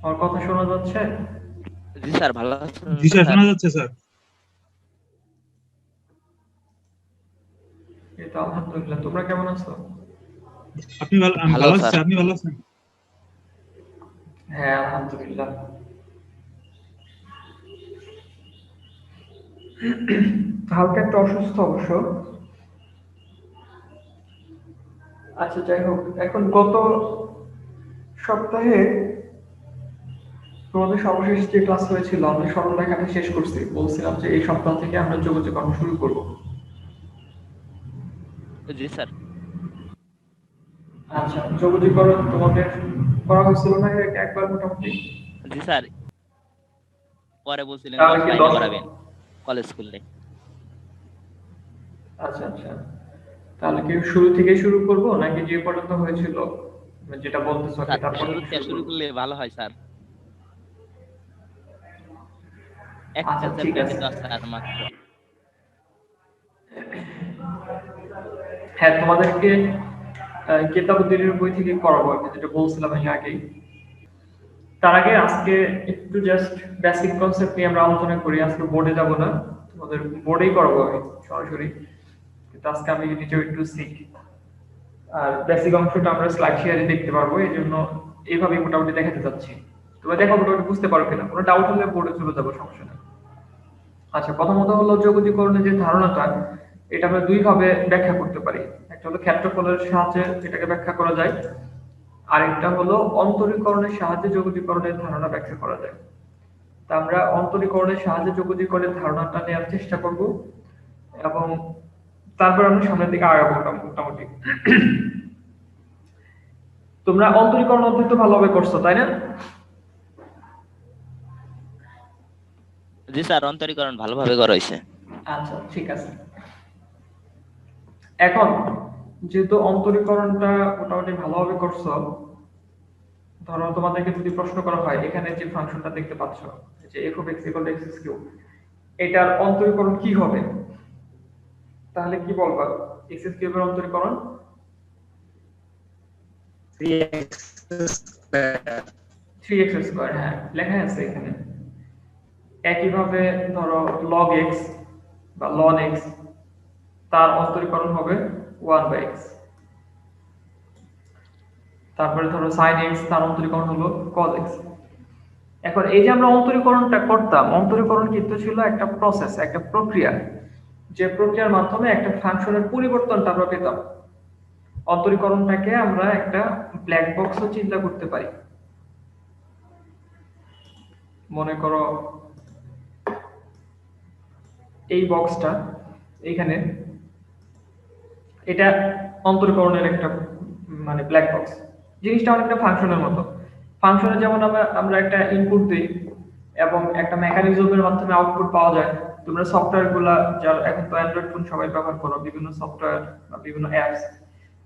আমার কথা শোনা যাচ্ছে? জি স্যার, ভালো আছেন জি স্যার, স্যার? শোনা যাচ্ছে স্যার। এই তো আলহামদুলিল্লাহ, তোমরা কেমন আছো? আপনি ভালো? আমি ভালো ভালো আছি স্যার। স্যার, আপনি ভালো আছেন? হ্যাঁ, আলহামদুলিল্লাহ। হালকা একটু অসুস্থ অবশ্য। আচ্ছা, যাই হোক, এখন গত সপ্তাহে তোমাদের সর্বশেষ যে ক্লাস হয়েছিল আমরা সরলরেখাটা শেষ করছি, বলছিলাম যে এই সপ্তাহ থেকে আমরা যোগাযোগ কর্ম শুরু করব। জি স্যার। আচ্ছা, যোগাযোগকরণ তোমাদের করা হয়েছিল না একবার মোটামুটি? জি স্যার, পরে বলছিলেন যে তাহলে কি অফলাইনে করাবেন, কলেজ করলে। আচ্ছা আচ্ছা, তাহলে কি শুরু থেকে শুরু করব নাকি যে পর্যন্ত হয়েছিল মানে যেটা বলতেছো আর কি স্যার, তারপর শুরু থেকে থেকে শুরু শুরু করব? করলে ভালো হয় স্যার। একটা আচ্ছা, ঠিক চ্যাপ্টারই আছে। তো আছে আর মাত্র। হ্যাঁ, তোমাদেরকে কিতাবুদ্দিনের বই থেকে করাবো আর কি, যেটা বলছিলাম আমি আগেই। তার আগে আজকে একটু জাস্ট বেসিক কনসেপ্ট নিয়ে আমরা আলোচনা করি। আজকে বোর্ডে যাব না, তোমাদের বোর্ডেই করাবো আমি সরাসরি, কিন্তু আজকে আমি নিজেও একটু শিখ। আর বেসিক অংশটা আমরা স্লাইড শেয়ারে দেখতে পারবো, এই জন্য এইভাবেই মোটামুটি দেখাতে চাচ্ছি। তোমরা দেখো মোটামুটি বুঝতে পারো কিনা, কোনো ডাউট হলে বোর্ডে চলে যাবো, সমস্যা নেই। আচ্ছা, প্রথমত হলো যোগজীকরণের যে ধারণাটা, এটা আমরা দুই ভাবে ব্যাখ্যা করতে পারি। একটা হলো ক্ষেত্রফলের সাহায্যে এটাকে ব্যাখ্যা করা যায়, আরেকটা হলো অন্তরীকরণের সাহায্যে যোগজীকরণের ধারণা ব্যাখ্যা করা যায়। তা আমরা অন্তরীকরণের সাহায্যে যোগজীকরণের ধারণাটা নেওয়ার চেষ্টা করব, এবং তারপর আমরা সামনের দিকে আগাবো মোটামুটি। তোমরা অন্তরীকরণ অধ্যয়ন তো ভালোভাবে করছো, তাই না? জি স্যার, অন্তরীকরণ ভালোভাবে করা হয়েছে। আচ্ছা, ঠিক আছে। এখন যেহেতু অন্তরীকরণটা মোটামুটি ভালোভাবে করছো, ধরো তোমাদেরকে যদি প্রশ্ন করা হয় এখানে যে ফাংশনটা দেখতে পাচ্ছ, যে f of x equal to x cube, এটার অন্তরীকরণ কি হবে, তাহলে কি বলবা? x কিউবের অন্তরীকরণ 3x স্কয়ার। হ্যাঁ, লেখা আছে এখানে। একইভাবে ধরো log x বা ln x, তার অন্তরীকরণ হবে 1/x। তারপরে ধরো sin x, তার অন্তরীকরণ হলো cos x। এখন এই যে আমরা অন্তরীকরণটা করতাম, অন্তরীকরণ কিন্তু ছিল একটা প্রসেস, একটা প্রক্রিয়া, যে প্রক্রিয়ার মাধ্যমে একটা ফাংশনের পরিবর্তনটা আমরা পেতাম। অন্তরীকরণটাকে আমরা একটা ব্ল্যাক বক্সও চিন্তা করতে পারি। মনে করো এই বক্সটা এইখানে, এটা অন্তরীকরণের একটা মানে ব্ল্যাক বক্স। জিনিসটা অনেকটা ফাংশনের মতো। ফাংশনে যেমন আমরা একটা ইনপুট দিই এবং একটা মেকানিজমের মাধ্যমে আউটপুট পাওয়া যায়। তোমরা সফটওয়্যারগুলো, যারা এখন তো অ্যান্ড্রয়েড ফোন সবাই ব্যবহার করো, বিভিন্ন সফটওয়্যার বা বিভিন্ন অ্যাপস,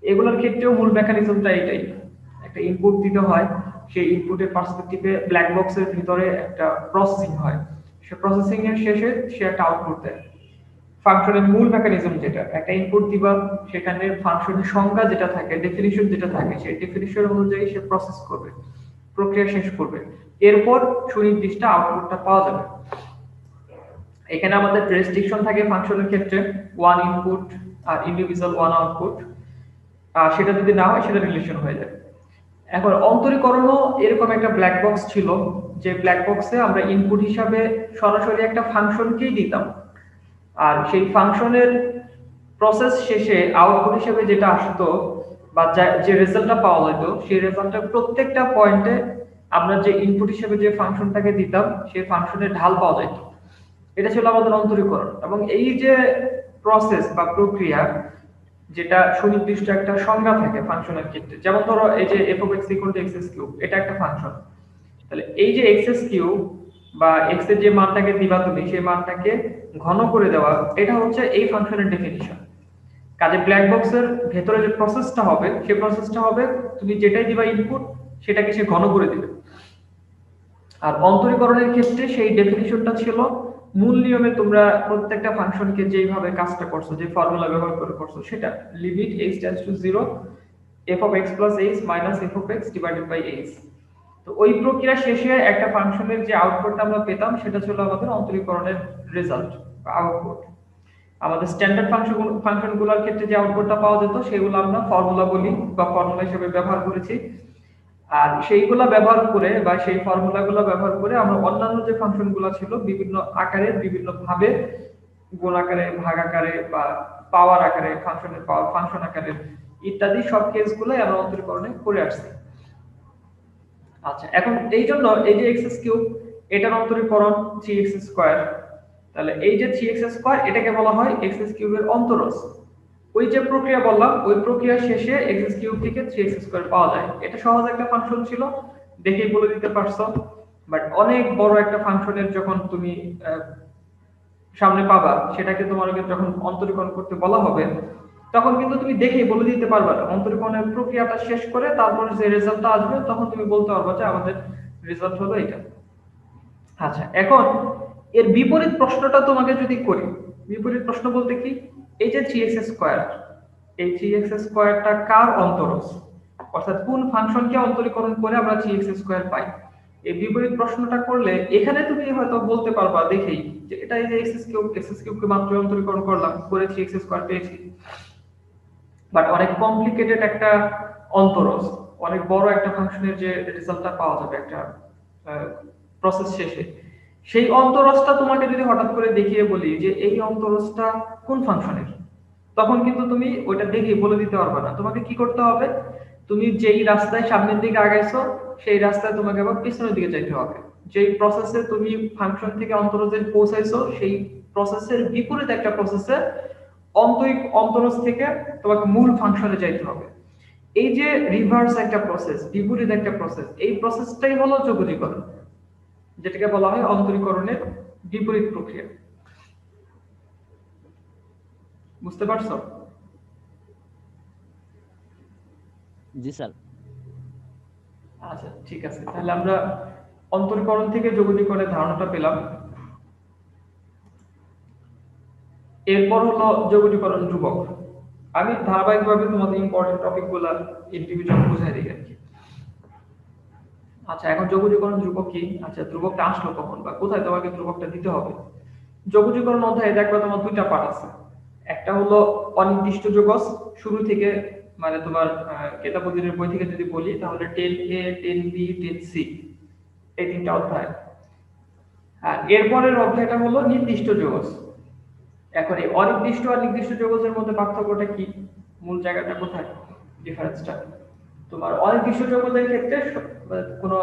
এগুলোর ক্ষেত্রেও মূল মেকানিজমটা এটাই। একটা ইনপুট দিতে হয়, সেই ইনপুটের পার্সপেক্টিভে ব্ল্যাক বক্সের ভিতরে একটা প্রসেসিং হয়, সে প্রসেসিং এর শেষে সে একটা আউটপুট দেয়। ফাংশনের মূল মেকানিজম যেটা, একটা ইনপুট দিবা, সেখানে ফাংশনের সংজ্ঞা যেটা থাকে, ডেফিনিশন যেটা থাকে, সেই ডেফিনিশন অনুযায়ী সে প্রসেস করবে, প্রক্রিয়া শেষ করবে, এরপর সুনির্দিষ্ট আউটপুটটা পাওয়া যাবে। এখানে আমাদের রেস্ট্রিকশন থাকে ফাংশনের ক্ষেত্রে, ওয়ান ইনপুট আর ইন্ডিভিজুয়াল ওয়ান আউটপুট, আর সেটা যদি না হয় সেটা রিলেশন হয়ে যায়। এখন অন্তরীকরণও এরকম একটা ব্ল্যাক বক্স ছিল, যে ব্ল্যাক বক্সে আমরা ইনপুট হিসাবে সরাসরি একটা ফাংশনকেই দিতাম, আর সেই ফাংশনের প্রসেস শেষে আউটপুট হিসেবে যেটা আসতো বা যে রেজাল্টটা পাওয়া যেত, সেই রেজাল্টের প্রত্যেকটা পয়েন্টে আমরা যে ইনপুট হিসেবে যে ফাংশনটাকে দিতাম সেই ফাংশনের ঢাল পাওয়া যেত। এটা ছিল আমাদের অন্তরীকরণ। এবং এই যে প্রসেস বা প্রক্রিয়া, যেটা সুনির্দিষ্ট একটা সংজ্ঞা থাকে ফাংশনের ক্ষেত্রে, যেমন ধরো এই যে f of x equal to x cube, এটা একটা ফাংশন। তাহলে এই যে x কিউব বা x এর যে মানটাকে দিবা তুমি, সেই মানটাকে ঘন করে দেওয়া, এটা হচ্ছে এই ফাংশনের ডেফিনিশন। কাজে ব্ল্যাক বক্সের ভেতরে যে প্রসেসটা হবে, সেই প্রসেসটা হবে তুমি যেটাই দিবা ইনপুট, সেটাকে সে ঘন করে দিবে। আর অন্তরীকরণের ক্ষেত্রে সেই ডেফিনিশনটা ছিল মূল নিয়মে, তোমরা প্রত্যেকটা ফাংশনকে যেইভাবে কাজটা করছো, যে ফর্মুলা ব্যবহার করে করছো, সেটা limit x tends to 0 f of x plus h minus f of x divided by h। তো ওই প্রক্রিয়া শেষে একটা ফাংশনের যে আউটপুটটা আমরা পেতাম সেটা ছিল আমাদের অন্তরীকরণের রেজাল্ট বা আউটপুট। আমাদের স্ট্যান্ডার্ড ফাংশনগুলোর ক্ষেত্রে যে আউটপুটটা পাওয়া যেত সেগুলো আমরা ফর্মুলা বলি বা ফর্মুলা হিসেবে ব্যবহার করেছি। আর সেইগুলা ব্যবহার করে বা সেই ফর্মুলাগুলো ব্যবহার করে আমরা অন্যান্য যে ফাংশনগুলো ছিল বিভিন্ন আকারে বিভিন্ন ভাবে, গুণ আকারে, ভাগ আকারে বা পাওয়ার আকারে, ফাংশনের পাওয়ার, ফাংশন আকারে ইত্যাদি সব কেসগুলোই আমরা অন্তরীকরণে করে আসছি। আচ্ছা, এখন এই জন্য এই যে এক্স কিউব এটার অন্তরীকরণ 3x স্কয়ার, তাহলে এই যে 3x স্কয়ার এটাকে বলা হয় x কিউবের অন্তরজ। ওই যে প্রক্রিয়া বললাম ওই প্রক্রিয়া শেষে x কিউব থেকে 3x স্কয়ার পাওয়া যায়। এটা সহজ একটা ফাংশন ছিল, দেখেই বলে দিতে পারছো। বাট অনেক বড় একটা ফাংশনের যখন তুমি সামনে পাবা, সেটাকে তোমাকে যখন অন্তরীকরণ করতে বলা হবে তখন কিন্তু তুমি দেখেই বলে দিতে পারবে না। অন্তরীকরণের প্রক্রিয়াটা শেষ করে তারপর যে রেজাল্টটা আসবে তখন তুমি বলতে পারবে যে আমাদের রেজাল্ট হলো এটা। আচ্ছা, এখন এর বিপরীত প্রশ্নটা তোমাকে যদি করি, বিপরীত প্রশ্ন বলতে কি, এই যে 3x স্কয়ার, এই 3x স্কয়ারটা কার অন্তরজ, অর্থাৎ কোন ফাংশনকে অন্তরীকরণ করে আমরা 3x স্কয়ার পাই। এই বিপরীত প্রশ্নটা করলে এখানে তুমি হয়তো বলতে পারবা দেখেই যে এটা এই যে x কিউবকে মাত্র অন্তরীকরণ করলাম করে 3x স্কয়ার পেয়েছি। বাট অনেক কমপ্লিকেটেড একটা অন্তরজ, অনেক বড় একটা ফাংশনের যে রেজাল্টটা পাওয়া যাবে একটা প্রসেস শেষে, সেই অন্তরজটা তোমাকে যদি হঠাৎ করে দেখিয়ে বলি যে এই অন্তরজটা কোন ফাংশনের, তখন কিন্তু তুমি ওইটা দেখে বলে দিতে পারবে না। তোমাকে কি করতে হবে, তুমি যেই রাস্তায় সামনের দিকে আগাইছো সেই রাস্তায় তোমাকে আবার পিছনের দিকে যাইতে হবে। যেই প্রসেসে তুমি ফাংশন থেকে অন্তরজে পৌঁছাইছো সেই প্রসেসের বিপরীত একটা প্রসেসে অন্তরজ থেকে তোমাকে মূল ফাংশনে যাইতে হবে। এই যে রিভার্স একটা প্রসেস, বিপরীত একটা প্রসেস, এই প্রসেসটাই হলো যোগজীকরণ, যেটাকে বলা হয় অন্তরীকরণের বিপরীত প্রক্রিয়া। বুঝতে পারছো? জি স্যার। আচ্ছা, ঠিক আছে, তাহলে আমরা অন্তরীকরণ থেকে যোগজীকরণের ধারণাটা পেলাম। এরপর হলো যোগজীকরণ ধ্রুবক। আমি ধারাবাহিকভাবে তোমাদের ইম্পর্টেন্ট টপিকগুলো ইন্ডিভিজুয়াল বুঝাই দিই আর কি। আচ্ছা, এখন যোগজীকরণ ধ্রুবক কি, আচ্ছা ধ্রুবকটা আসলো কখন বা কোথায় তোমাকে ধ্রুবকটা দিতে হবে। যোগজীকরণ অধ্যায়ে দেখবে তোমার দুইটা পার্ট আছে। একটা হলো অনির্দিষ্ট যোগজ, শুরু থেকে মানে তোমার কেতাবুদ্দিনের বই থেকে যদি বলি তাহলে 10A 10B 10C এই তিনটা অধ্যায়। আর এরপরের অধ্যায়টা হলো নির্দিষ্ট যোগজ। এখন এই অনির্দিষ্ট আর নির্দিষ্ট যোগজের মধ্যে পার্থক্যটা কি, মূল জায়গাটা কোথায়, ডিফারেন্সটা। তোমার অনির্দিষ্ট যোগজের ক্ষেত্রে কোনো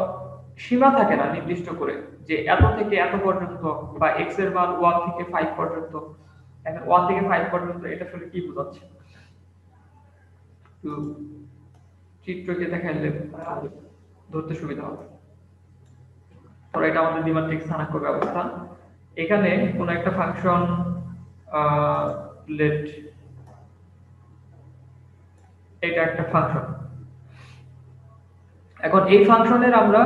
সীমা থাকে না নির্দিষ্ট করে যে এত থেকে এত পর্যন্ত বা x এর মান 1 থেকে 5 পর্যন্ত। এখন 1 থেকে 5 পর্যন্ত এটা আসলে কি বোঝাচ্ছে, তো চিত্রকে দেখাইলে ধরতে সুবিধা হবে। ধরো এটা আমাদের দ্বিমাত্রিক স্থানাঙ্ক ব্যবস্থা। এখানে কোন একটা ফাংশন লেট এটা একটা ফাংশন। এখন এই ফাংশনের আমরা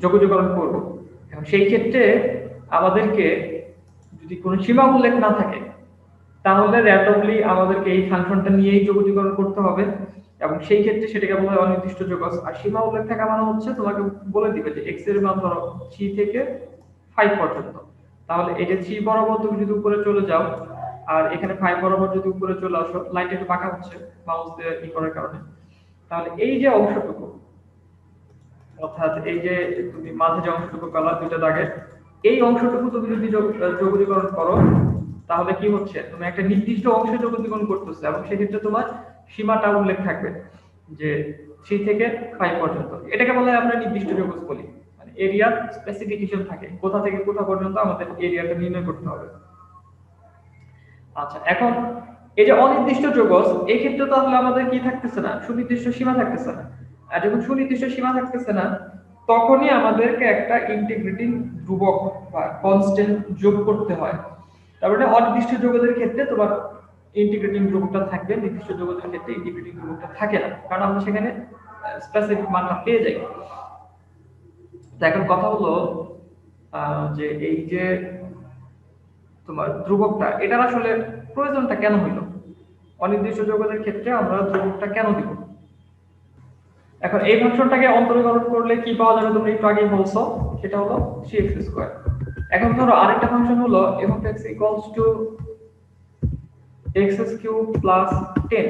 যোগজীকরণ করব। এখন সেই ক্ষেত্রে আমাদেরকে যদি কোনো সীমা উল্লেখ না থাকে তাহলে র্যান্ডমলি আমাদেরকে এই ফাংশনটা নিয়েই যোগজীকরণ করতে হবে, এবং সেই ক্ষেত্রে সেটাকে বলা হয় অনির্দিষ্ট যোগজ। আর সীমা উল্লেখ থাকা মানে হচ্ছে তোমাকে বলে দিবে যে x এর মান ধরো 3 থেকে 5 পর্যন্ত, তাহলে এই যে 3 বরাবর তুমি যদি উপরে চলে যাও আর এখানে 5 বরাবর যদি উপরে চলে আসো, লাইনটা একটু বাঁকা হচ্ছে মাউস দিয়ে ই করার কারণে, তাহলে এই যে অংশটুকু, অর্থাৎ এই যে তুমি মাঝে যে অংশটুকু পেলা দুইটা দাগের, এই অংশটুকু তুমি যদি যোগজীকরণ করো তাহলে কি হচ্ছে, তুমি একটা নির্দিষ্ট অংশে যোগজীকরণ করতেছো এবং সেক্ষেত্রে তোমার সীমাটা উল্লেখ থাকবে যে 3 থেকে 5 পর্যন্ত। এটাকে বলা হয় আমরা নির্দিষ্ট যোগজ বলি, মানে এরিয়া স্পেসিফিকেশন থাকে, কোথা থেকে কোথা পর্যন্ত আমাদের এরিয়াটা নির্ণয় করতে হবে। আচ্ছা, এখন এই যে অনির্দিষ্ট যোগজ, এই ক্ষেত্রে তাহলে আমাদের কি থাকতেছে না, সুনির্দিষ্ট সীমা থাকতেছে না। আর যখন সুনির্দিষ্ট সীমা থাকতেছে না তখনই আমাদেরকে একটা ইন্টিগ্রেটিং ধ্রুবক বা কনস্ট্যান্ট যোগ করতে হয়। তারপরে অনির্দিষ্ট যোগজের ক্ষেত্রে তোমার ইন্টিগ্রেটিং ধ্রুবকটা থাকবে, নির্দিষ্ট যোগজের ক্ষেত্রে ইন্টিগ্রেটিং ধ্রুবকটা থাকে না, কারণ আমরা সেখানে স্পেসিফিক মানটা পেয়ে যাই। তো এখন কথা হলো যে এই যে তোমার ধ্রুবকটা, এটার আসলে প্রয়োজনটা কেন হইল, অনির্দিষ্ট যোগজের ক্ষেত্রে আমরা ধ্রুবকটা কেন দিব। এখন এই ফাংশনটাকে অন্তরীকরণ করলে কি পাওয়া যাবে তোমরা একটু আগেই বলছো, সেটা হলো 3x²। এখন ধরো আরেকটা ফাংশন হলো f(x) = x³ + 10।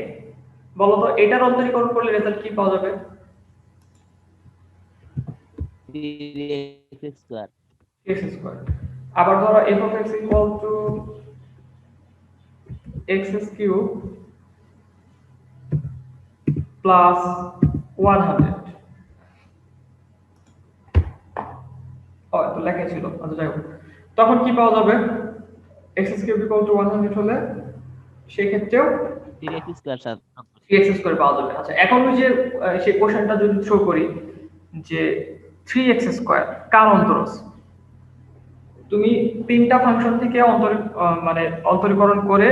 বলো তো এটার অন্তরীকরণ করলে রেজাল্ট কি পাওয়া যাবে? 3x²। x²। আবার ধরো f(x) = x³ + 100। তো লেখা ছিল, আচ্ছা যাই হোক, তখন কি পাওয়া যাবে? x³ = 100 হলে সেই ক্ষেত্রেও 3x² সাথে 3x² পাওয়া যাবে। আচ্ছা এখন ওই যে সেই কোশ্চেনটা যদি শো করি যে 3x² কার অন্তরজ, তুমি তিনটা ফাংশন থেকে মানে অন্তরীকরণ করে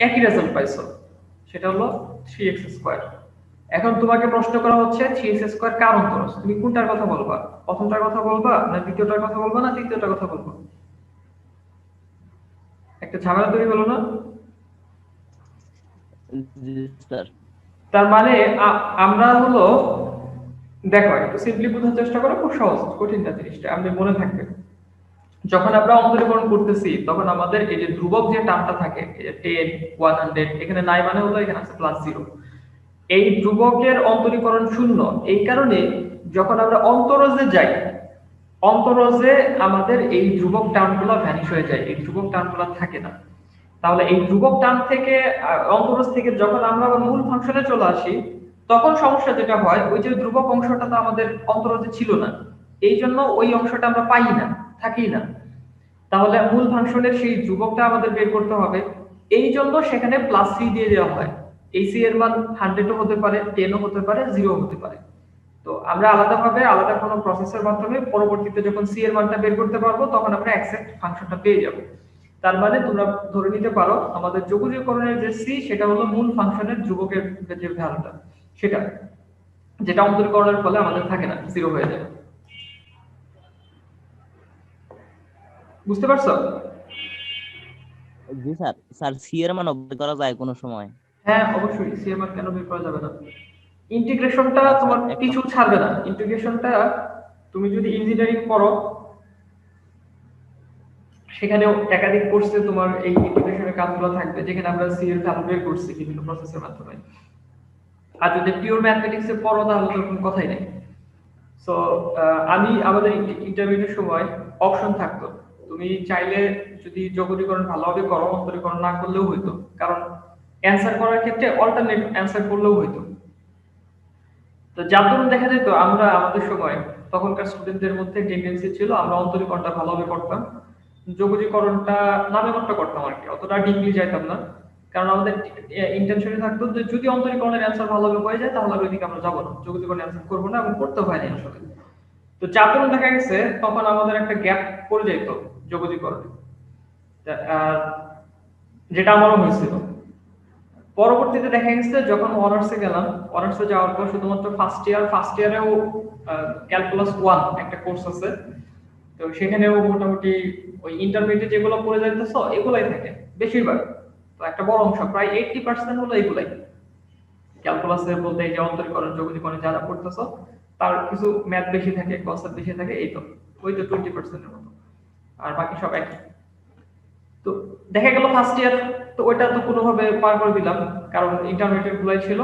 একই রেজাল্ট পাইছো, সেটা হলো 3x²। এখন তোমাকে প্রশ্ন করা হচ্ছে 3x² কার অন্তরজ, তুমি কোনটার কথা বলবা? প্রথমটার কথা বলবা না দ্বিতীয়টার কথা বলবা না তৃতীয়টার কথা বলবা? একটা ঝামেলা তৈরি হলো না? স্যার। তার মানে আমরা হলো, দেখো একটু সিম্পলি বোঝার চেষ্টা করো, খুব সহজ, কঠিন না জিনিসটা, আমাদের মনে থাকবে। যখন আমরা অন্তরীকরণ করতেছি তখন আমাদের এই যে ধ্রুবক যে টার্মটা থাকে, এই যে 10 100, এখানে নাই মানে হলো এখানে আছে +0, এই ধ্রুবকের অন্তরীকরণ শূন্য। এই কারণে যখন আমরা অন্তরজে যাই, অন্তরজে আমাদের এই ধ্রুবক টার্মগুলো ভ্যানিশ হয়ে যায়, এই ধ্রুবক টার্মগুলো থাকে না। তাহলে এই ধ্রুবক টার্ম থেকে অন্তরজ থেকে যখন আমরা আবার মূল ফাংশনে চলে আসি, তখন সমস্যা যেটা হয়, ওই যে ধ্রুবক অংশটা তো আমাদের অন্তরজে ছিল না, এই জন্য ওই অংশটা আমরা পাই না, থাকি না। তাহলে মূল ফাংশনের সেই ধ্রুবকটা আমাদের বের করতে হবে, এই জন্য সেখানে +3 দিয়ে দেওয়া হয়। এই c এর মান 100ও হতে পারে, 10ও হতে পারে, 0ও হতে পারে। তো আমরা আলাদাভাবে আলাদা কোনো প্রসেসের মাধ্যমে পরবর্তীতে যখন c এর মানটা বের করতে পারবো তখন আমরা এক্সাক্ট ফাংশনটা পেয়ে যাব। তার মানে তোমরা ধরে নিতে পারো আমাদের যোগজীকরণের যে c সেটা হলো মূল ফাংশনের ধ্রুবকের যে ভ্যালুটা, সেটা যেটা অন্তরীকরণের ফলে আমাদের থাকে না, 0 হয়ে যায়। বুঝতে পারছো? জি স্যার। স্যার সি এর মান বের করা যায় কোনো সময়? হ্যাঁ অবশ্যই, সি এর মান কেন বের করা যাবে না। ইন্টিগ্রেশনটা আচ্ছা তোমার একটা কিছু ছাড়বে না, ইন্টিগ্রেশনটা তুমি যদি ইঞ্জিনিয়ারিং পড়ো সেখানেও একাধিক কোর্সে তোমার এই ইন্টিগ্রেশনের কাজগুলো থাকবে, যেখানে আমরা সি এর ভ্যালু বের করছি বিভিন্ন প্রসেসের মাধ্যমে। আর যদি পিওর ম্যাথমেটিক্সে পড়ো তাহলে তো কোনো কথাই নেই। সো আমি আমাদের ইন্টারভিউর সময় অপশন থাকতো, তুমি চাইলে যদি যোগজীকরণ ভালোভাবে করো অন্তরীকরণ না করলেও হইতো, কারণ অ্যানসার করার ক্ষেত্রে অল্টারনেট অ্যানসার করলেও হইতো। তো যার দরুন দেখা যেত আমরা আমাদের সময় তখনকার স্টুডেন্টদের মধ্যে টেন্ডেন্সি ছিল আমরা অন্তরীকরণটা ভালোভাবে করতাম, যোগজীকরণটা নামে মাত্র করতাম আর কি, অতটা ডিপলি যাইতাম না। কারণ আমাদের ইন্টেনশনে থাকতো যে যদি অন্তরীকরণের অ্যানসার ভালোভাবে হয়ে যায় তাহলে ওইদিকে আমরা যাবো না, যোগজীকরণের অ্যানসার করবো না, এবং করতে হয় না আসলে। তো যার দরুন দেখা গেছে তখন আমাদের একটা গ্যাপ পড়ে যেত যোগজীকরণে, আর যেটা আমারও হয়েছিল। পরবর্তীতে দেখা গেছে যখন অনার্সে গেলাম, অনার্সে যাওয়ার পর শুধুমাত্র ফার্স্ট ইয়ারেও ক্যালকুলাস 1 একটা কোর্স আছে, তো সেখানেও মোটামুটি ওই ইন্টারমিডিয়েট যেগুলো পড়ে যাইতেছো এগুলাই থাকে বেশিরভাগ। তো একটা বড় অংশ প্রায় 80% হলো এগুলাই ক্যালকুলাসের বলতে, এই যে অন্তরীকরণ যোগজীকরণে যারা পড়তেছো তার কিছু ম্যাথ বেশি থাকে, কনসেপ্ট বেশি থাকে, এই তো ওই তো 20% এর মতো, আর বাকি সব একই। তো দেখা গেল ফার্স্ট ইয়ার তো ওইটা তো কোনোভাবে পার করে দিলাম, কারণ ইন্টারমিডিয়েট গুলাই ছিল,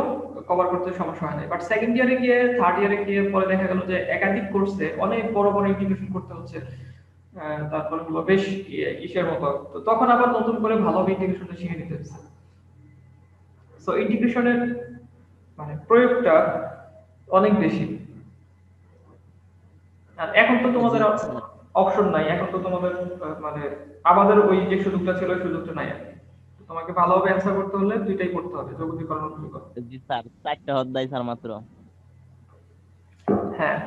কভার করতে সমস্যা হয় না। বাট সেকেন্ড ইয়ারে গিয়ে থার্ড ইয়ারে গিয়ে পরে দেখা গেল যে একাধিক কোর্সে অনেক বড় বড় ইন্টিগ্রেশন করতে হচ্ছে, তারপরে হলো বেশ ইসের মতো, তো তখন আবার নতুন করে ভালোভাবে ইন্টিগ্রেশনটা শিখে নিতে হচ্ছে। সো ইন্টিগ্রেশনের মানে প্রয়োগটা অনেক বেশি। আর এখন তো জি তোমাদের স্যার। অপশন নাই, এখন তো তোমাদের মানে আমাদের ওই যে সুযোগটা ছিল ওই সুযোগটা নাই আর কি। তো তোমাকে ভালোভাবে অ্যান্সার করতে হলে দুইটাই করতে হবে, যোগজীকরণ ও অন্তরীকরণ। জি স্যার, 4টা অধ্যায় স্যার মাত্র। হ্যাঁ,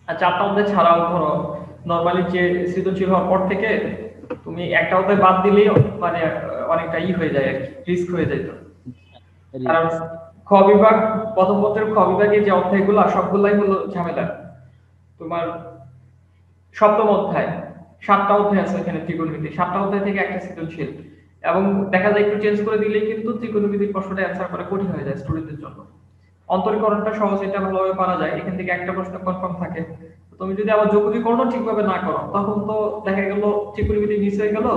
আর চারটা অধ্যায় ছাড়াও ধরো নরমালি যে সৃজনশীল হওয়ার পর থেকে তুমি একটা অধ্যায় বাদ দিলেই মানে অনেকটা হয়ে যায় আর কি, রিস্ক হয়ে যায়। তো কারণ রিক্স। খ বিভাগ, প্রথম পত্রের খ বিভাগে যে অধ্যায়গুলো সবগুলাই হলো ঝামেলা। তোমার সপ্তম অধ্যায় 7টা অধ্যায় আছে এখানে ত্রিকোণমিতি, 7টা অধ্যায় থেকে একটা সৃজনশীল, এবং দেখা যায় একটু চেঞ্জ করে দিলেই কিন্তু ত্রিকোণমিতির প্রশ্নটা অ্যান্সার করা কঠিন হয়ে যায় স্টুডেন্টদের জন্য। অন্তরীকরণটা সহজ, এটা ভালোভাবে পারা যায়, এখান থেকে একটা প্রশ্ন কনফার্ম থাকে। তুমি যদি আবার যোগজীকরণ ঠিকভাবে না করো তখন তো দেখা গেল ত্রিকোণমিতি মিস হয়ে গেল,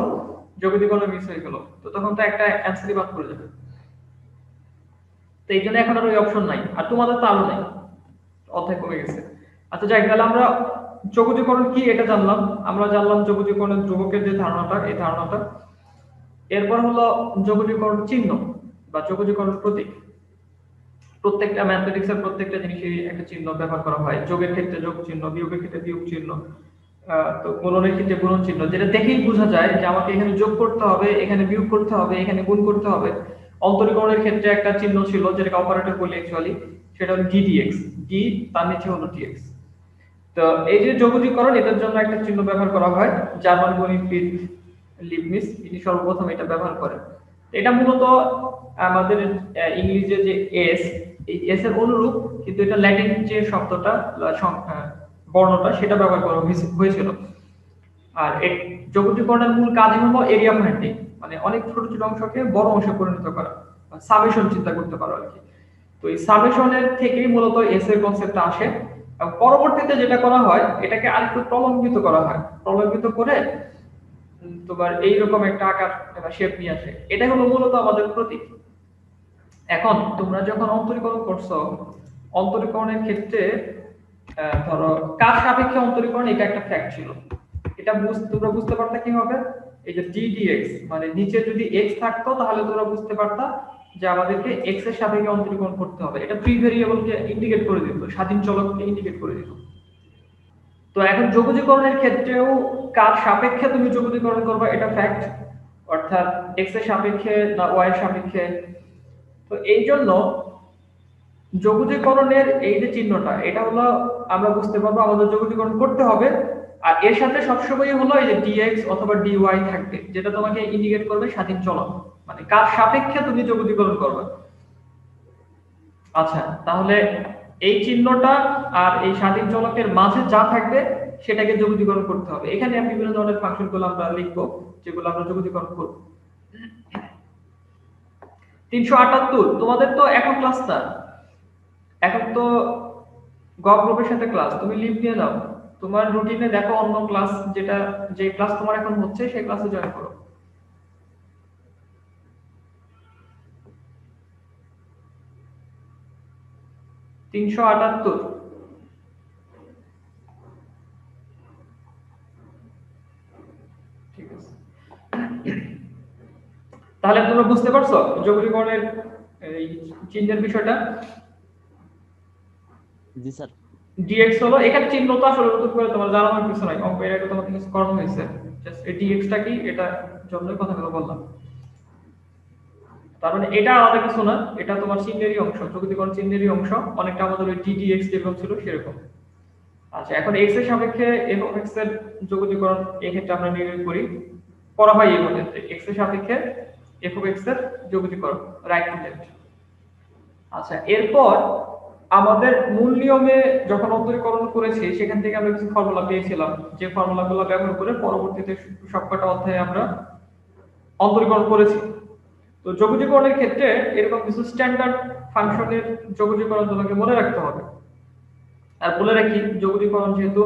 যোগজীকরণ মিস হয়ে গেল, তো তখন তো একটা অ্যান্সারই বাদ পড়ে যাবে। তো এই জন্য এখন আর ওই অপশন নাই, আর তোমাদের তো আরো নাই, অধ্যায় কমে গেছে। আচ্ছা যাই, তাহলে আমরা যোগজীকরণ কি এটা জানলাম, আমরা জানলাম যোগজীকরণের ধ্রুবকের যে ধারণাটা, এই ধারণাটা। এরপর হলো যোগজীকরণ চিহ্ন বা যোগজীকরণ প্রতীক। প্রত্যেকটা ম্যাথমেটিক্সের প্রত্যেকটা জিনিসের একটা চিহ্ন ব্যবহার করা হয়, যোগের ক্ষেত্রে যোগ চিহ্ন, বিয়োগের ক্ষেত্রে বিয়োগ চিহ্ন, তো গুণনের ক্ষেত্রে গুণন চিহ্ন, যেটা দেখেই বোঝা যায় যে আমাকে এখানে যোগ করতে হবে, এখানে বিয়োগ করতে হবে, এখানে গুণ করতে হবে। অন্তরীকরণের ক্ষেত্রে একটা চিহ্ন ছিল যেটাকে অপারেটর বলি অ্যাকচুয়ালি, সেটা হলো ddx, d তার নিচে হলো dx। তো এই যে যোগজীকরণ, এটার জন্য একটা চিহ্ন ব্যবহার করা হয়, জার্মান গণিতবিদ লিবনিজ তিনি সর্বপ্রথম এটা ব্যবহার করেন। এটা মূলত আমাদের ইংরেজিতে যে এস, এই এস এর অনুরূপ, কিন্তু এটা ল্যাটিন যে শব্দটা বর্ণটা সেটা ব্যবহার করা হয়েছিল। আর এই যোগজীকরণের মূল কাজই হলো এরিয়া ফাইন্ডিং, মানে অনেক ছোট ছোট অংশকে বড় অংশে পরিণত করা, সামেশন চিন্তা করতে পারো আর কি। তো এই সামেশনের থেকেই মূলত এস এর কনসেপ্টটা আসে, এবং পরবর্তীতে যেটা করা হয় এটাকে আরেকটু প্রলম্বিত করা হয়, প্রলম্বিত করে তোমার এইরকম একটা আকার শেপ নিয়ে আসে, এটা হলো মূলত আমাদের প্রতীক। এখন তোমরা যখন অন্তরীকরণ করছো, অন্তরীকরণের ক্ষেত্রে ধরো কার সাপেক্ষে অন্তরীকরণ, এটা একটা ফ্যাক্ট ছিল, এটা তোমরা বুঝতে পারতা কি হবে, এই যে ddx, মানে নিচে যদি x থাকতো তাহলে তোমরা বুঝতে পারতা যে আমাদেরকে x এর সাপেক্ষে অন্তরীকরণ করতে হবে, এটা ফ্রি ভেরিয়েবলকে ইন্ডিকেট করে দিত, স্বাধীন চলককে ইন্ডিকেট করে দিত। তো এখন যোগজীকরণের ক্ষেত্রেও কার সাপেক্ষে তুমি যোগজীকরণ করবে এটা ফ্যাক্ট, অর্থাৎ x এর সাপেক্ষে না y এর সাপেক্ষে। তো এই জন্য যোগজীকরণের এই যে চিহ্নটা, এটা হলো আমরা বুঝতে পারবো আমাদের যোগজীকরণ করতে হবে, আর এর সাথে সবসময় হলো এই যে dx অথবা dy থাকবে, যেটা তোমাকে ইন্ডিকেট করবে স্বাধীন চলক, মানে কার সাপেক্ষে তুমি যোগজীকরণ করবে। আচ্ছা, তাহলে এই চিহ্নটা আর এই স্বাধীন চলকের মাঝে যা থাকবে সেটাকে যোগজীকরণ করতে হবে। এখানে আমি বিভিন্ন ধরনের ফাংশনগুলো আমরা লিখবো, যেগুলো আমরা যোগজীকরণ করব। 378, তোমাদের তো এখন ক্লাস না, এখন তো গ গ্রুপের সাথে ক্লাস, তুমি লিভ দিয়ে দাও, তোমার রুটিনে দেখো অন্য ক্লাস, যেটা যে ক্লাস তোমার এখন হচ্ছে সেই ক্লাসে জয়েন করো। তিনশো আটাত্তর, ঠিক আছে। তাহলে তোমরা বুঝতে পারছো যোগজীকরণের এই চিহ্নের বিষয়টা? জি স্যার। dx হলো, এখানে চিহ্ন তো আসলে নতুন করে তোমার জানানোর কিছু নাই, অঙ্ক এর আগে তোমাদের কিছু করানো হয়েছে, জাস্ট এই dx টা কি এটা জন্যই কথাগুলো বললাম। তার মানে এটা আলাদা কিছু না, এটা তোমার চিহ্নেরই অংশ, যোগজীকরণ চিহ্নেরই অংশ, অনেকটা আমাদের ওই ddx যেরকম ছিল সেরকম। আচ্ছা, এখন x এর সাপেক্ষে f(x) এর যোগজীকরণ এই ক্ষেত্রে আমরা নির্ণয় করি, করা হয় এই ক্ষেত্রে x এর সাপেক্ষে f(x) এর যোগজীকরণ, রাইট টু লেফট। আচ্ছা, এরপর আমাদের মূল নিয়মে যখন অন্তরীকরণ করেছি সেখান থেকে আমরা কিছু ফর্মুলা পেয়েছিলাম, যে ফর্মুলাগুলো ব্যবহার করে পরবর্তীতে সবকটা অধ্যায়ে আমরা অন্তরীকরণ করেছি। তো যোগজীকরণের ক্ষেত্রে এরকম কিছু স্ট্যান্ডার্ড ফাংশনের যোগজীকরণ তোমাকে মনে রাখতে হবে। আর বলে রাখি, যোগজীকরণ যেহেতু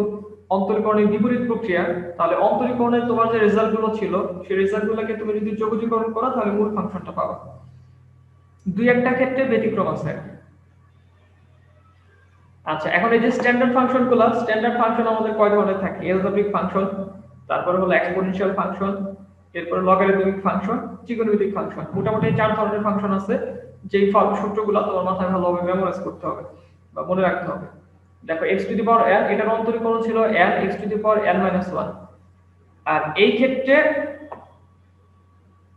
অন্তরীকরণের বিপরীত প্রক্রিয়া, তাহলে অন্তরীকরণের তোমার যে রেজাল্টগুলো ছিল সেই রেজাল্টগুলোকে তুমি যদি যোগজীকরণ করো তাহলে মূল ফাংশনটা পাবে। দুই একটা ক্ষেত্রে ব্যতিক্রম আছে। আচ্ছা, এখন এই যে স্ট্যান্ডার্ড ফাংশনগুলো, স্ট্যান্ডার্ড ফাংশন আমাদের কয় ধরনের থাকে? এলজেব্রিক ফাংশন, তারপরে হলো এক্সপোনেনশিয়াল ফাংশন, এরপর লগারিদমিক ফাংশন, ত্রিকোণমিতিক ফাংশন। মোটামুটি 4 ধরনের ফাংশন আছে, যেই সূত্রগুলো তোমার মাথায় ভালোভাবে মেমোরাইজ করতে হবে বা মনে রাখতে হবে। দেখো x to the power n, এটার অন্তরীকরণ ছিল n x to the power n - 1। আর এই ক্ষেত্রে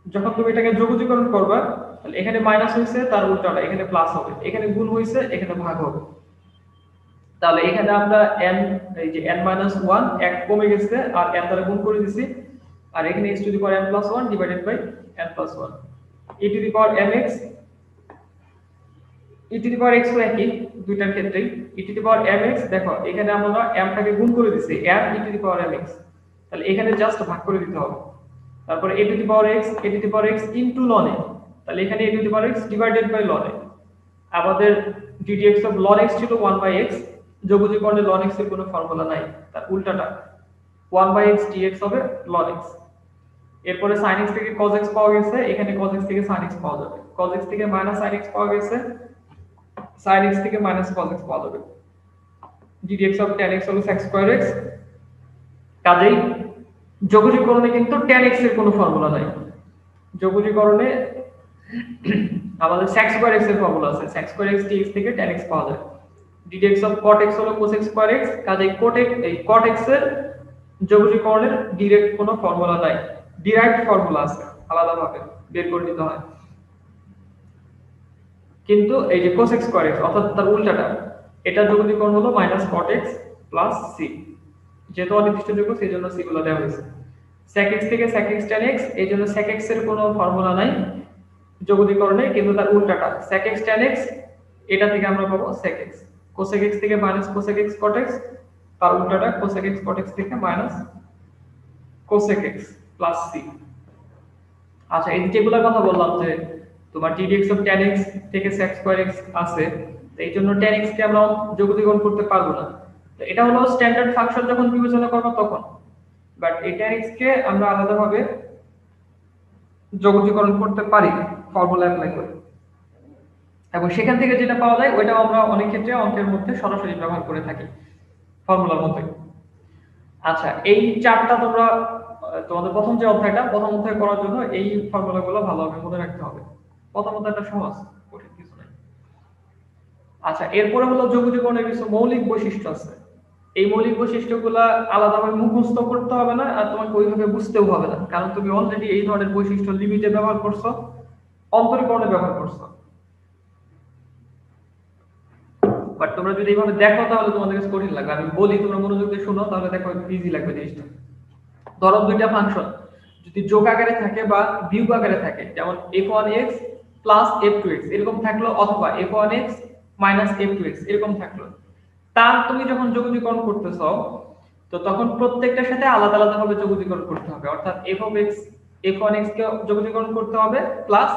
যখন তুমি এটাকে যোগজীকরণ করবে, তাহলে এখানে মাইনাস হইছে, তার উল্টাটা এখানে প্লাস হবে, এখানে গুণ হইছে, এখানে ভাগ হবে। তাহলে এখানে আমরা n, এই যে n - 1 এক কমে গেছে আর n দ্বারা গুণ করে দিছি, আর এখানে x to the power n + 1 divided by n + 1 e to the power mx, e to the power x তো একই দুইটার ক্ষেত্রেই, e to the power mx। দেখো এখানে আমরা m টাকে গুণ করে দিছি, m e to the power mx, তাহলে এখানে জাস্ট ভাগ করে দিতে হবে। তারপরে a to the power x, a to the power x into ln a, তাহলে এখানে a to the power x divided by ln a। আমাদের ddx অফ ln x ছিল 1/x, যোগজীকরণে ln x এর কোনো ফর্মুলা নাই, তার উল্টাটা 1/x dx হবে ln x। এরপরে sin x থেকে cos x পাওয়া গেছে, এখানে cos x থেকে sin x পাওয়া যাবে, cos x থেকে sin x পাওয়া গেছে, sin x থেকে cos x পাওয়া যাবে। ddx অফ tan x হলো sec square x, কাজেই যোগজীকরণে কিন্তু tan x এর কোনো ফর্মুলা নাই, যোগজীকরণে আমাদের sec square x এর ফর্মুলা আছে, sec square x dx থেকে tan x পাওয়া যায়। ddx অফ cot x হলো cos x square x, কাজেই cot x এর যোগজীকরণের ডাইরেক্ট কোনো ফর্মুলা নাই, ডিরাইভড ফর্মুলা আছে, আলাদাভাবে বের করে নিতে হয়। কিন্তু এই যে cos x square x অর্থাৎ তার উল্টাটা, এটা যোগজীকরণ হলো cot x c, যেহেতু অনির্দিষ্ট যোগ্য সেই জন্য c গুলো দেওয়া হয়েছে। sec x থেকে sec x tan x, এই জন্য sec x এর কোনো ফর্মুলা নাই যোগজীকরণে, কিন্তু তার উল্টাটা sec x tan x, এটা থেকে আমরা পাবো sec x, cosec x থেকে cosec x cot x, তার উল্টাটা cosec x cot x থেকে cosec x c। আচ্ছা, এই যেগুলোর কথা বললাম যে তোমার ddx of tan x থেকে sec square x আছে, তো এই জন্য tan x কে আমরা যোগজীকরণ করতে পারবো না, তো এটা হলো স্ট্যান্ডার্ড ফাংশন যখন বিবেচনা করব তখন, বাট এই tan x কে আমরা আলাদাভাবে যোগজীকরণ করতে পারি ফর্মুলা অ্যাপ্লাই করে, এবং সেখান থেকে যেটা পাওয়া যায় ওইটা আমরা অনেক ক্ষেত্রে অঙ্কের মধ্যে সরাসরি ব্যবহার করে থাকি ফর্মুলার মতোই। আচ্ছা, এই চারটা তোমরা তোমাদের প্রথম যে অধ্যায়টা, প্রথম অধ্যায় করার জন্য এই ফর্মুলাগুলো ভালোভাবে মনে রাখতে হবে। প্রথম অধ্যায়টা সহজ, কঠিন কিছু নাই। আচ্ছা, এরপরে হলো যোগজীকরণের কিছু মৌলিক বৈশিষ্ট্য আছে, এই মৌলিক বৈশিষ্ট্যগুলো আলাদাভাবে মুখস্থ করতে হবে না, আর তোমাকে ওইভাবে বুঝতেও হবে না, কারণ তুমি অলরেডি এই ধরনের বৈশিষ্ট্য লিমিটে ব্যবহার করছো, অন্তরীকরণে ব্যবহার করছো। বাট তোমরা যদি এইভাবে দেখো তাহলে তোমাদের কাছে কঠিন লাগবে, আমি বলি তোমরা মনোযোগ দিয়ে শুনো, তাহলে দেখো ইজি লাগবে জিনিসটা। ধরো দুইটা ফাংশন যদি যোগ আকারে থাকে বা বিয়োগ আকারে থাকে, যেমন f1x প্লাস f2x এরকম থাকলো, অথবা f1x মাইনাস f2x এরকম থাকলো, তার তুমি যখন যোগজীকরণ করতেছো তো তখন প্রত্যেকটার সাথে আলাদা আলাদা ভাবে যোগজীকরণ করতে হবে, অর্থাৎ f1x কে যোগজীকরণ করতে হবে প্লাস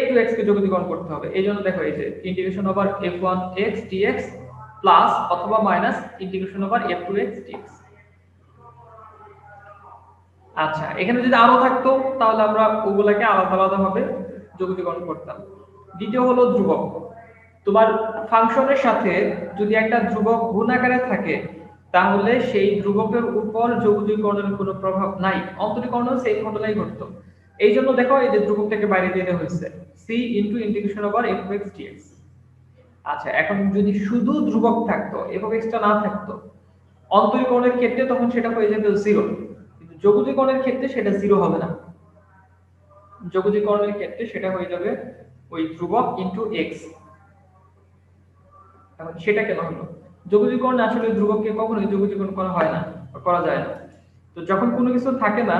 f2x কে যোগজীকরণ করতে হবে। এইজন্য দেখো এই যে integration over f1x dx plus অথবা minus integration over f2x dx। আচ্ছা, এখানে যদি আরো থাকতো তাহলে আমরা ওগুলাকে আলাদা আলাদা ভাবে যোগজীকরণ করতাম। দ্বিতীয় হলো ধ্রুবক, তোমার ফাংশনের সাথে যদি একটা ধ্রুবক গুণ আকারে থাকে তাহলে সেই ধ্রুবকের উপর যোগজীকরণের কোনো প্রভাব নাই, অন্তরীকরণও সেই ঘটনাই ঘটতো। এই জন্য দেখো এই যে ধ্রুবকটাকে বাইরে দিয়ে দেওয়া হয়েছে c into integration over f(x) dx। আচ্ছা, এখন যদি শুধু ধ্রুবক থাকতো f(x) টা না থাকতো, অন্তরীকরণের ক্ষেত্রে তখন সেটা হয়ে যেত 0, কিন্তু যোগজীকরণের ক্ষেত্রে সেটা 0 হবে না, যোগজীকরণের ক্ষেত্রে সেটা হয়ে যাবে ওই ধ্রুবক ইনটু x। এখন সেটা কেন হলো? যোগজীকরণ আসলে ধ্রুবককে কখনোই যোগজীকরণ করা হয় না, করা যায় না। তো যখন কোনো কিছু থাকে না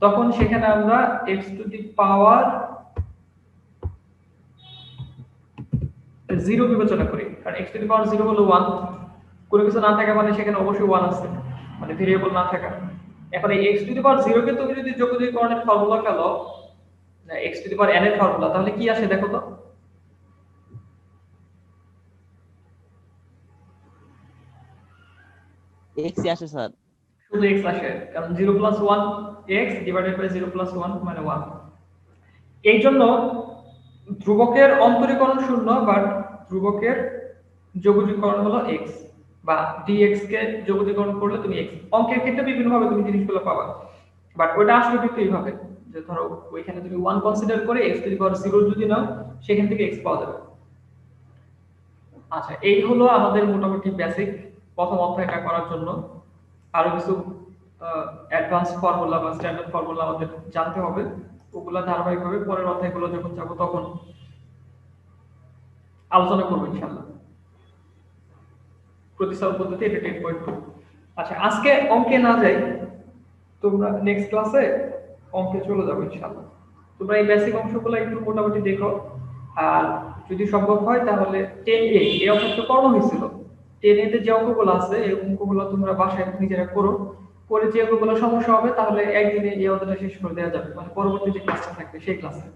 তখন সেখানে আমরা x টু দি পাওয়ার 0 বিবেচনা করি, কারণ x টু দি পাওয়ার 0 হলো 1, কোনো কিছু না থাকা মানে সেখানে অবশ্যই 1 আছে, মানে ভেরিয়েবল না থাকা। এখন এই x টু দি পাওয়ার 0 কে তুমি যদি যোগজীকরণের ফর্মুলা ফেলো, না x to the power n এর ফর্মুলা, তাহলে কি আসে দেখো তো? x আসে স্যার, শুধু x আসে, কারণ 0 plus 1 x divided by 0 plus 1 মানে 1। এই জন্য ধ্রুবকের অন্তরীকরণ শূন্য, বাট ধ্রুবকের যোগজীকরণ হলো x, বা dx কে যোগজীকরণ করলে তুমি x। অঙ্কের ক্ষেত্রে বিভিন্ন ভাবে তুমি জিনিসগুলো পাবা, বাট ওটা আসলে কিন্তু এইভাবে যে ধরো ওইখানে তুমি 1 কনসিডার করে x টু দি পাওয়ার 0 যদি নাও সেখান থেকে x পাওয়া যাবে। আচ্ছা, এই হলো আমাদের মোটামুটি বেসিক প্রথম অধ্যায়টা করার জন্য। আরো কিছু অ্যাডভান্স ফর্মুলা বা স্ট্যান্ডার্ড ফর্মুলা আমাদের জানতে হবে, ওগুলা ধারাবাহিকভাবে পরের অধ্যায়গুলো যখন যাব তখন আলোচনা করব ইনশাআল্লাহ। প্রতিস্থাপন পদ্ধতি এটা 10.2। আচ্ছা, আজকে অঙ্কে না যাই, তোমরা নেক্সট ক্লাসে অঙ্কে চলে যাবে ইনশাআল্লাহ। তোমরা এই বেসিক অংশগুলো একটু মোটামুটি দেখো, আর যদি সম্ভব হয় তাহলে 10A এই অঙ্কটা করানো হয়েছিল, 10A তে যে অঙ্কগুলো আছে এই অঙ্কগুলো তোমরা বাসায় নিজেরা করো, করে যে অঙ্কগুলো সমস্যা হবে তাহলে একদিনে এই অধ্যায়টা শেষ করে দেওয়া যাবে, মানে পরবর্তী যে ক্লাসটা থাকবে সেই ক্লাসে।